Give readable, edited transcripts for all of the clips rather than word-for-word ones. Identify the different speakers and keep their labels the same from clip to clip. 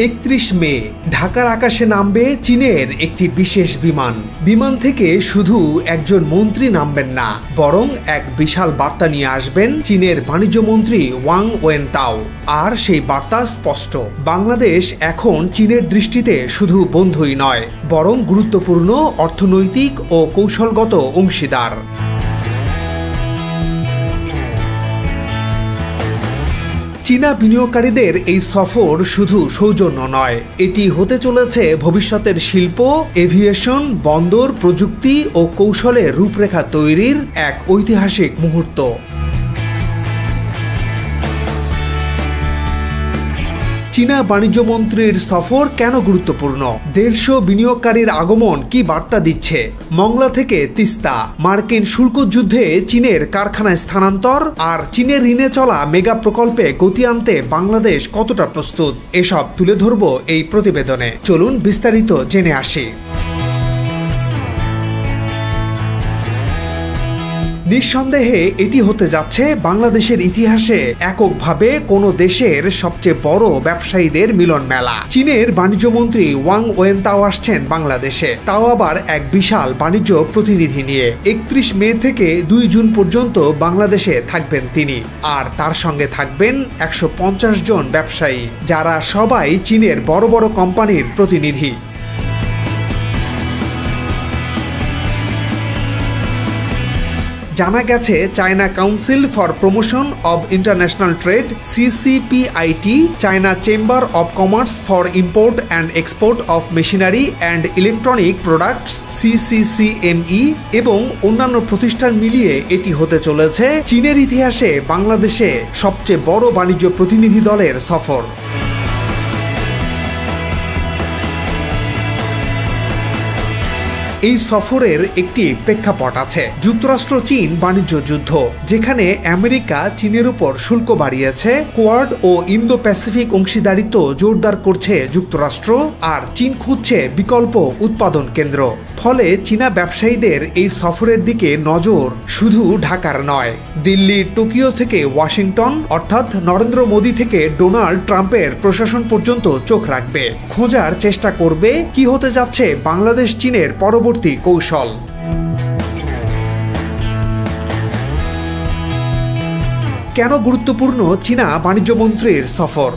Speaker 1: 31 মে ঢাকার আকাশে নামবে চীনের একটি বিশেষ বিমান। বিমান থেকে শুধু একজন মন্ত্রী নামবেন না, বরং এক বিশাল বার্তা নিয়ে আসবেন চীনের বাণিজ্য মন্ত্রী ওয়াং ওয়েনতাও। আর সেই বার্তা স্পষ্ট, বাংলাদেশ এখন চীনের দৃষ্টিতে শুধু বন্ধুই নয়, বরং গুরুত্বপূর্ণ অর্থনৈতিক ও কৌশলগত অংশীদার। চীনা বিনিয়োগকারীদের এই সফর শুধু সৌজন্য নয়, এটি হতে চলেছে ভবিষ্যতের শিল্প, এভিয়েশন, বন্দর, প্রযুক্তি ও কৌশলের রূপরেখা তৈরির এক ঐতিহাসিক মুহূর্ত। চীনা বাণিজ্য মন্ত্রীর সফর কেন গুরুত্বপূর্ণ? 150 বিনিয়োগকারীর আগমন কি বার্তা দিচ্ছে? মংলা থেকে তিস্তা, মার্কিন শুল্ক যুদ্ধে চীনের কারখানায় স্থানান্তর, আর চীনের ঋণে চলা মেগা প্রকল্পে গতি আনতে বাংলাদেশ কতটা প্রস্তুত, এসব তুলে ধরব এই প্রতিবেদনে। চলুন বিস্তারিত জেনে আসি। নিঃসন্দেহে এটি হতে যাচ্ছে বাংলাদেশের ইতিহাসে এককভাবে কোনো দেশের সবচেয়ে বড় ব্যবসায়ীদের মিলন মেলা। চীনের বাণিজ্য মন্ত্রী ওয়াং ওয়েনতাও আসছেন বাংলাদেশে, তাও আবার এক বিশাল বাণিজ্য প্রতিনিধি নিয়ে। 31 মে থেকে 2 জুন পর্যন্ত বাংলাদেশে থাকবেন তিনি, আর তার সঙ্গে থাকবেন 150 জন ব্যবসায়ী, যারা সবাই চীনের বড় বড় কোম্পানির প্রতিনিধি। জানা গেছে, China council for promotion of international trade CCPIT, China chamber of commerce for import and export of machinery and electronic products CCCME এবং অন্যান্য প্রতিষ্ঠান মিলিয়ে এটি হতে চলেছে চীনের ইতিহাসে বাংলাদেশে সবচেয়ে বড় বাণিজ্য প্রতিনিধি দলের সফর। এই সফরের একটি প্রেক্ষাপট আছে, যুক্তরাষ্ট্র চীন বাণিজ্য যুদ্ধ, যেখানে আমেরিকা চীনের উপর শুল্ক বাড়িয়েছে। কোয়াড ও ইন্দো প্যাসিফিক অংশীদারিত্ব জোরদার করছে যুক্তরাষ্ট্র, আর চীন খুঁজছে বিকল্প উৎপাদন কেন্দ্র। ফলে চীনা ব্যবসায়ীদের এই সফরের দিকে নজর শুধু ঢাকার নয়, দিল্লি, টোকিও থেকে ওয়াশিংটন, অর্থাৎ নরেন্দ্র মোদী থেকে ডোনাল্ড ট্রাম্পের প্রশাসন পর্যন্ত চোখ রাখবে, খোঁজার চেষ্টা করবে কি হতে যাচ্ছে বাংলাদেশ চীনের পরবর্তী কৌশল। কেন গুরুত্বপূর্ণ চীনা বাণিজ্য মন্ত্রীর সফর?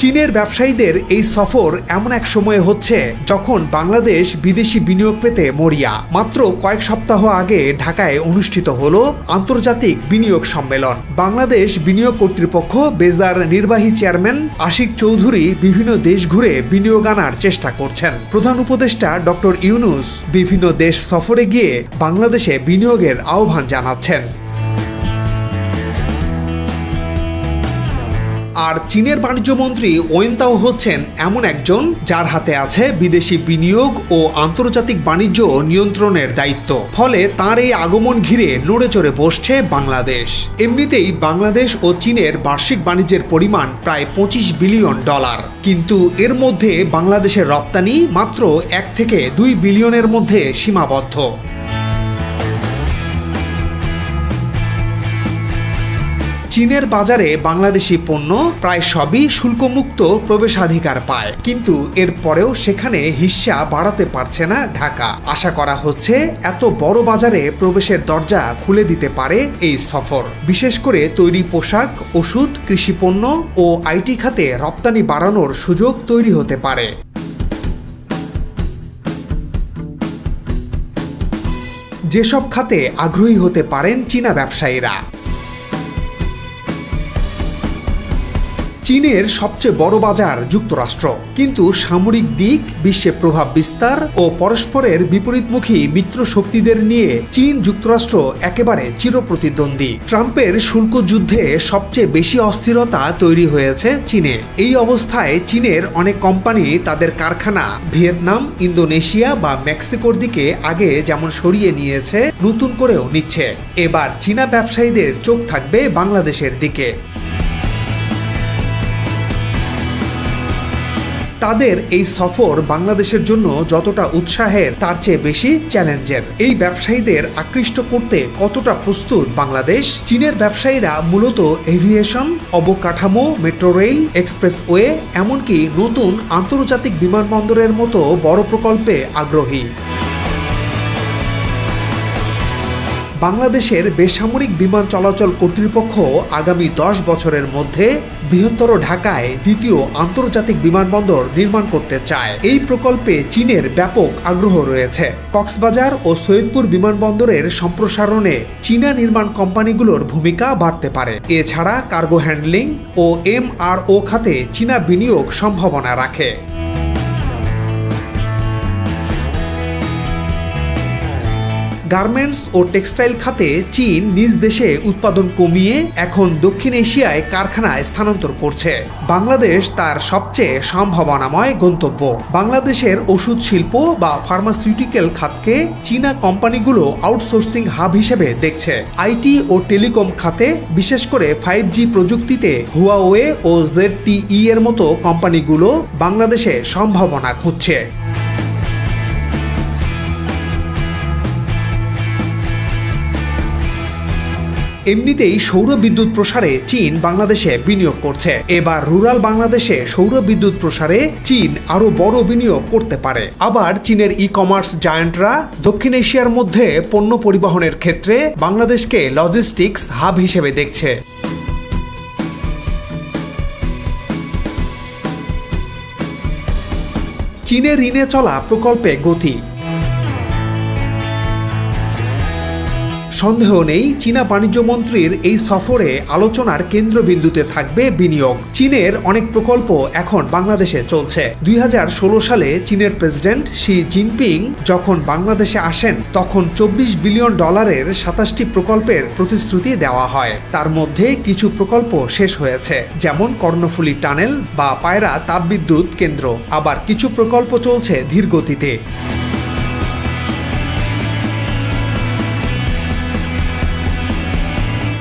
Speaker 1: চীনের ব্যবসায়ীদের এই সফর এমন এক সময়ে হচ্ছে যখন বাংলাদেশ বিদেশি বিনিয়োগ পেতে মরিয়া। মাত্র কয়েক সপ্তাহ আগে ঢাকায় অনুষ্ঠিত হলো আন্তর্জাতিক বিনিয়োগ সম্মেলন। বাংলাদেশ বিনিয়োগ কর্তৃপক্ষ বেজার নির্বাহী চেয়ারম্যান আশিক চৌধুরী বিভিন্ন দেশ ঘুরে বিনিয়োগ আনার চেষ্টা করছেন। প্রধান উপদেষ্টা ডক্টর ইউনূস বিভিন্ন দেশ সফরে গিয়ে বাংলাদেশে বিনিয়োগের আহ্বান জানাচ্ছেন। আর চীনের বাণিজ্য মন্ত্রী ওয়েনতাও হচ্ছেন এমন একজন যার হাতে আছে বিদেশি বিনিয়োগ ও আন্তর্জাতিক বাণিজ্য নিয়ন্ত্রণের দায়িত্ব। ফলে তার এই আগমন ঘিরে নড়ে চড়ে বসছে বাংলাদেশ। এমনিতেই বাংলাদেশ ও চীনের বার্ষিক বাণিজ্যের পরিমাণ প্রায় $25 বিলিয়ন, কিন্তু এর মধ্যে বাংলাদেশের রপ্তানি মাত্র 1 থেকে 2 বিলিয়নের মধ্যে সীমাবদ্ধ। চীনের বাজারে বাংলাদেশি পণ্য প্রায় সবই শুল্কমুক্ত প্রবেশাধিকার পায়, কিন্তু এরপরেও সেখানে হিস্সা বাড়াতে পারছে না ঢাকা। আশা করা হচ্ছে এত বড় বাজারে প্রবেশের দরজা খুলে দিতে পারে এই সফর। বিশেষ করে তৈরি পোশাক, ওষুধ, কৃষিপণ্য ও IT খাতে রপ্তানি বাড়ানোর সুযোগ তৈরি হতে পারে। যেসব খাতে আগ্রহী হতে পারেন চীনা ব্যবসায়ীরা। চীনের সবচেয়ে বড় বাজার যুক্তরাষ্ট্র, কিন্তু সামরিক দিক, বিশ্বে প্রভাব বিস্তার ও পরস্পরের বিপরীতমুখী মিত্র শক্তিদের নিয়ে চীন যুক্তরাষ্ট্র একেবারে চিরপ্রতিদ্বন্দ্বী। ট্রাম্পের শুল্ক যুদ্ধে সবচেয়ে বেশি অস্থিরতা তৈরি হয়েছে চীনে। এই অবস্থায় চীনের অনেক কোম্পানি তাদের কারখানা ভিয়েতনাম, ইন্দোনেশিয়া বা মেক্সিকোর দিকে আগে যেমন সরিয়ে নিয়েছে, নতুন করেও নিচ্ছে। এবার চীনা ব্যবসায়ীদের চোখ থাকবে বাংলাদেশের দিকে। তাদের এই সফর বাংলাদেশের জন্য যতটা উৎসাহের তার চেয়ে বেশি চ্যালেঞ্জের। এই ব্যবসায়ীদের আকৃষ্ট করতে কতটা প্রস্তুত বাংলাদেশ? চীনের ব্যবসায়ীরা মূলত এভিয়েশন, অবকাঠামো, মেট্রো রেল, এক্সপ্রেসওয়ে, এমনকি নতুন আন্তর্জাতিক বিমানবন্দরের মতো বড় প্রকল্পে আগ্রহী। বাংলাদেশের বেসামরিক বিমান চলাচল কর্তৃপক্ষ আগামী 10 বছরের মধ্যে বৃহত্তর ঢাকায় দ্বিতীয় আন্তর্জাতিক বিমানবন্দর নির্মাণ করতে চায়। এই প্রকল্পে চীনের ব্যাপক আগ্রহ রয়েছে। কক্সবাজার ও সৈয়দপুর বিমানবন্দরের সম্প্রসারণে চীনা নির্মাণ কোম্পানিগুলোর ভূমিকা বাড়তে পারে। এছাড়া কার্গো হ্যান্ডলিং ও MRO খাতে চীনা বিনিয়োগ সম্ভাবনা রাখে। গার্মেন্টস ও টেক্সটাইল খাতে চীন নিজ দেশে উৎপাদন কমিয়ে এখন দক্ষিণ এশিয়ায় কারখানা স্থানান্তর করছে। বাংলাদেশ তার সবচেয়ে সম্ভাবনাময় গন্তব্য। বাংলাদেশের ওষুধ শিল্প বা ফার্মাসিউটিক্যাল খাতকে চীনা কোম্পানিগুলো আউটসোর্সিং হাব হিসেবে দেখছে। আইটি ও টেলিকম খাতে, বিশেষ করে 5G প্রযুক্তিতে হুয়াওয়ে ও ZTE এর মতো কোম্পানিগুলো বাংলাদেশে সম্ভাবনা খুঁজছে। এমনিতেই সৌর বিদ্যুৎ প্রসারে চীন বাংলাদেশে বিনিয়োগ করছে। এবার রুরাল বাংলাদেশে সৌর বিদ্যুৎ প্রসারে চীন আরো বড় বিনিয়োগ করতে পারে। আবার চীনের ই-কমার্স জায়ান্টরা দক্ষিণ এশিয়ার মধ্যে পণ্য পরিবহনের ক্ষেত্রে বাংলাদেশকে লজিস্টিক্স হাব হিসেবে দেখছে। চীনের ঋণে চলা প্রকল্পে গতি। সন্দেহ নেই, চীনা বাণিজ্য মন্ত্রীর এই সফরে আলোচনার কেন্দ্রবিন্দুতে থাকবে বিনিয়োগ। চীনের অনেক প্রকল্প এখন বাংলাদেশে চলছে। 2016 সালে চীনের প্রেসিডেন্ট শি জিনপিং যখন বাংলাদেশে আসেন তখন $24 বিলিয়ন 27টি প্রকল্পের প্রতিশ্রুতি দেওয়া হয়। তার মধ্যে কিছু প্রকল্প শেষ হয়েছে, যেমন কর্ণফুলী টানেল বা পায়রা তাপবিদ্যুৎ কেন্দ্র। আবার কিছু প্রকল্প চলছে ধীর গতিতে।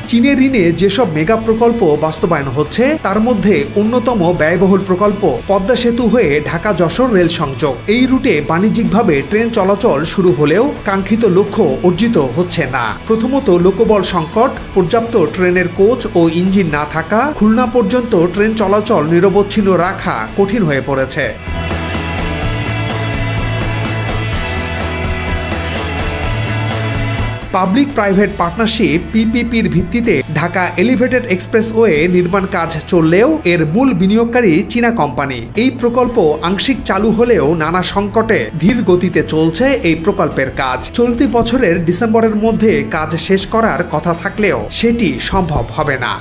Speaker 1: চীনের ঋণে যেসব মেগা প্রকল্প বাস্তবায়ন হচ্ছে তার মধ্যে অন্যতম ব্যয়বহুল প্রকল্প পদ্মা সেতু হয়ে ঢাকা-যশোর রেল সংযোগ। এই রুটে বাণিজ্যিকভাবে ট্রেন চলাচল শুরু হলেও কাঙ্ক্ষিত লক্ষ্য অর্জিত হচ্ছে না। প্রথমত লোকবল সংকট, পর্যাপ্ত ট্রেনের কোচ ও ইঞ্জিন না থাকা, খুলনা পর্যন্ত ট্রেন চলাচল নিরবচ্ছিন্ন রাখা কঠিন হয়ে পড়েছে। পাবলিক প্রাইভেট পার্টনারশিপ PPPর ভিত্তিতে ঢাকা এলিভেটেড এক্সপ্রেসওয়ে নির্মাণ কাজ চললেও এর মূল বিনিয়োগকারী চীনা কোম্পানি। এই প্রকল্প আংশিক চালু হলেও নানা সংকটে ধীর গতিতে চলছে এই প্রকল্পের কাজ। চলতি বছরের ডিসেম্বরের মধ্যে কাজ শেষ করার কথা থাকলেও সেটি সম্ভব হবে না।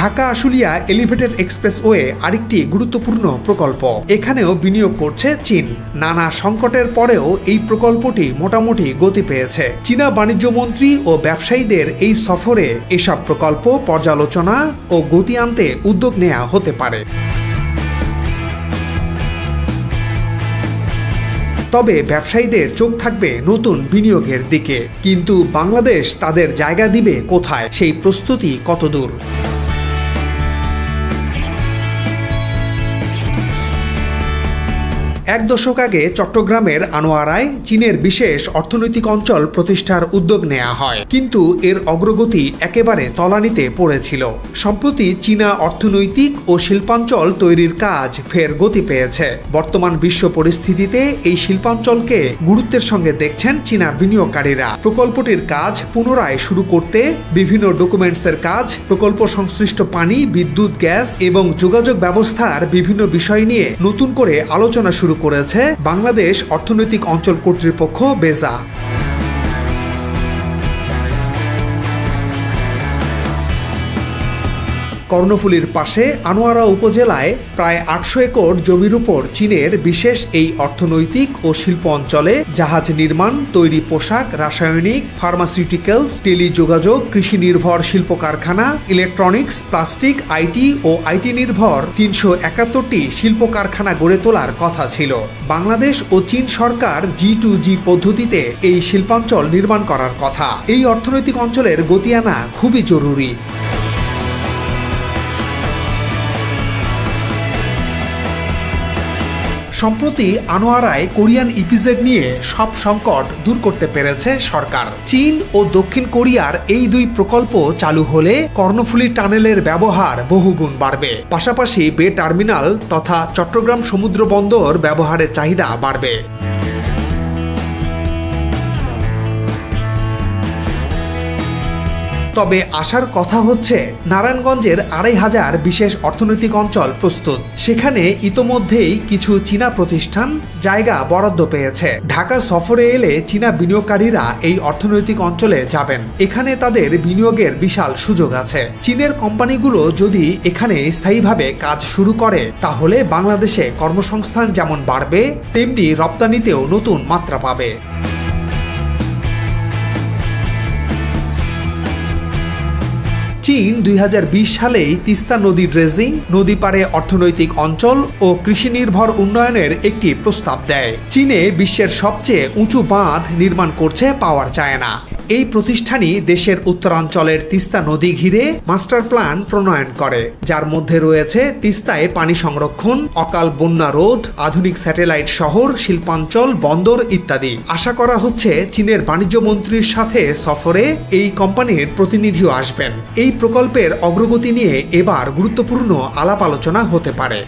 Speaker 1: ঢাকা আশুলিয়া এলিভেটেড এক্সপ্রেসওয়ে আরেকটি গুরুত্বপূর্ণ প্রকল্প। এখানেও বিনিয়োগ করছে চীন। নানা সংকটের পরেও এই প্রকল্পটি মোটামুটি গতি পেয়েছে। চীনা বাণিজ্য মন্ত্রী ও ব্যবসায়ীদের এই সফরে এসব প্রকল্প পর্যালোচনা ও গতি আনতে উদ্যোগ নেওয়া হতে পারে। তবে ব্যবসায়ীদের চোখ থাকবে নতুন বিনিয়োগের দিকে। কিন্তু বাংলাদেশ তাদের জায়গা দিবে কোথায়? সেই প্রস্তুতি কতদূর? এক দশক আগে চট্টগ্রামের আনোয়ারায় চীনের বিশেষ অর্থনৈতিক অঞ্চল প্রতিষ্ঠার উদ্যোগ নেওয়া হয়, কিন্তু এর অগ্রগতি একেবারে তলানিতে পড়েছিল। সম্প্রতি চীনা অর্থনৈতিক ও শিল্পাঞ্চল তৈরির কাজ ফের গতি পেয়েছে। বর্তমান বিশ্ব পরিস্থিতিতে এই শিল্পাঞ্চলকে গুরুত্বের সঙ্গে দেখছেন চীনা বিনিয়োগকারীরা। প্রকল্পটির কাজ পুনরায় শুরু করতে বিভিন্ন ডকুমেন্টসের কাজ, প্রকল্প সংশ্লিষ্ট পানি, বিদ্যুৎ, গ্যাস এবং যোগাযোগ ব্যবস্থার বিভিন্ন বিষয় নিয়ে নতুন করে আলোচনা শুরু করেছে বাংলাদেশ অর্থনৈতিক অঞ্চল কর্তৃপক্ষ বেজা। কর্ণফুলীর পাশে আনোয়ারা উপজেলায় প্রায় 800 একর জমির উপর চীনের বিশেষ এই অর্থনৈতিক ও শিল্প অঞ্চলে জাহাজ নির্মাণ, তৈরি পোশাক, রাসায়নিক, ফার্মাসিউটিক্যালস, টেলিযোগাযোগ, কৃষি নির্ভর শিল্প কারখানা, ইলেকট্রনিক্স, প্লাস্টিক, আইটি ও আইটি নির্ভর 371টি শিল্প কারখানা গড়ে তোলার কথা ছিল। বাংলাদেশ ও চীন সরকার G2G পদ্ধতিতে এই শিল্পাঞ্চল নির্মাণ করার কথা। এই অর্থনৈতিক অঞ্চলের গতি আনা খুবই জরুরি। সম্প্রতি আনোয়ারায় কোরিয়ান ইপিজেড নিয়ে সব সংকট দূর করতে পেরেছে সরকার। চীন ও দক্ষিণ কোরিয়ার এই দুই প্রকল্প চালু হলে কর্ণফুলী টানেলের ব্যবহার বহুগুণ বাড়বে। পাশাপাশি বে টার্মিনাল তথা চট্টগ্রাম সমুদ্র বন্দর ব্যবহারের চাহিদা বাড়বে। তবে আশার কথা হচ্ছে নারায়ণগঞ্জের ২৫০০ বিশেষ অর্থনৈতিক অঞ্চল প্রস্তুত। সেখানে ইতোমধ্যেই কিছু চীনা প্রতিষ্ঠান জায়গা বরাদ্দ পেয়েছে। ঢাকা সফরে এলে চীনা বিনিয়োগকারীরা এই অর্থনৈতিক অঞ্চলে যাবেন। এখানে তাদের বিনিয়োগের বিশাল সুযোগ আছে। চীনের কোম্পানিগুলো যদি এখানে স্থায়ীভাবে কাজ শুরু করে তাহলে বাংলাদেশে কর্মসংস্থান যেমন বাড়বে তেমনি রপ্তানিতেও নতুন মাত্রা পাবে। চীন ২০২০ সালেই তিস্তা নদী ড্রেজিং, নদী পাড়ে অর্থনৈতিক অঞ্চল ও কৃষি নির্ভর উন্নয়নের একটি প্রস্তাব দেয়। চীনে বিশ্বের সবচেয়ে উঁচু বাঁধ নির্মাণ করছে পাওয়ার চায়না। এই প্রতিষ্ঠানই দেশের উত্তরাঞ্চলের তিস্তা নদী ঘিরে মাস্টার প্ল্যান প্রণয়ন করে, যার মধ্যে রয়েছে তিস্তায় পানি সংরক্ষণ, অকাল বন্যা রোধ, আধুনিক স্যাটেলাইট শহর, শিল্পাঞ্চল, বন্দর ইত্যাদি। আশা করা হচ্ছে চীনের বাণিজ্য মন্ত্রীর সাথে সফরে এই কোম্পানির প্রতিনিধিও আসবেন। এই প্রকল্পের অগ্রগতি নিয়ে এবার গুরুত্বপূর্ণ আলাপ আলোচনা হতে পারে।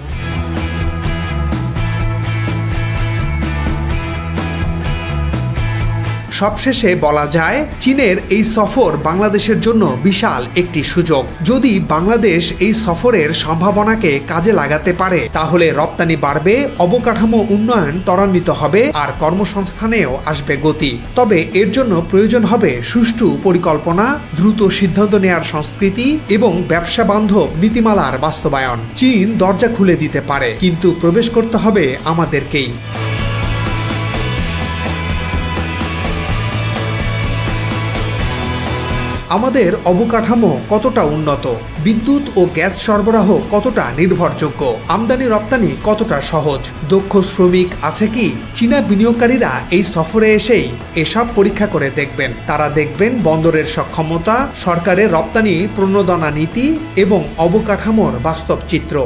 Speaker 1: সবশেষে বলা যায়, চীনের এই সফর বাংলাদেশের জন্য বিশাল একটি সুযোগ। যদি বাংলাদেশ এই সফরের সম্ভাবনাকে কাজে লাগাতে পারে তাহলে রপ্তানি বাড়বে, অবকাঠামো উন্নয়ন ত্বরান্বিত হবে আর কর্মসংস্থানেও আসবে গতি। তবে এর জন্য প্রয়োজন হবে সুষ্ঠু পরিকল্পনা, দ্রুত সিদ্ধান্ত নেয়ার সংস্কৃতি এবং ব্যবসা বান্ধব নীতিমালার বাস্তবায়ন। চীন দরজা খুলে দিতে পারে, কিন্তু প্রবেশ করতে হবে আমাদেরকেই। আমাদের অবকাঠামো কতটা উন্নত, বিদ্যুৎ ও গ্যাস সরবরাহ কতটা নির্ভরযোগ্য, আমদানি রপ্তানি কতটা সহজ, দক্ষ শ্রমিক আছে কি? চীনা বিনিয়োগকারীরা এই সফরে এসেই এসব পরীক্ষা করে দেখবেন। তারা দেখবেন বন্দরের সক্ষমতা, সরকারের রপ্তানি প্রণোদনা নীতি এবং অবকাঠামোর বাস্তব চিত্র।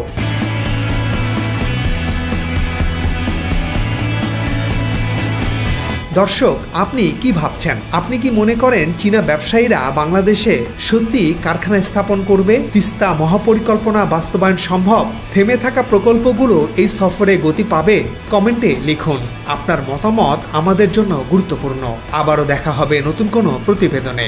Speaker 1: দর্শক, আপনি কি ভাবছেন? আপনি কি মনে করেন চীনা ব্যবসায়ীরা বাংলাদেশে সত্যি কারখানা স্থাপন করবে? তিস্তা মহাপরিকল্পনা বাস্তবায়ন সম্ভব? থেমে থাকা প্রকল্পগুলো এই সফরে গতি পাবে? কমেন্টে লিখুন। আপনার মতামত আমাদের জন্য গুরুত্বপূর্ণ। আবারও দেখা হবে নতুন কোনো প্রতিবেদনে।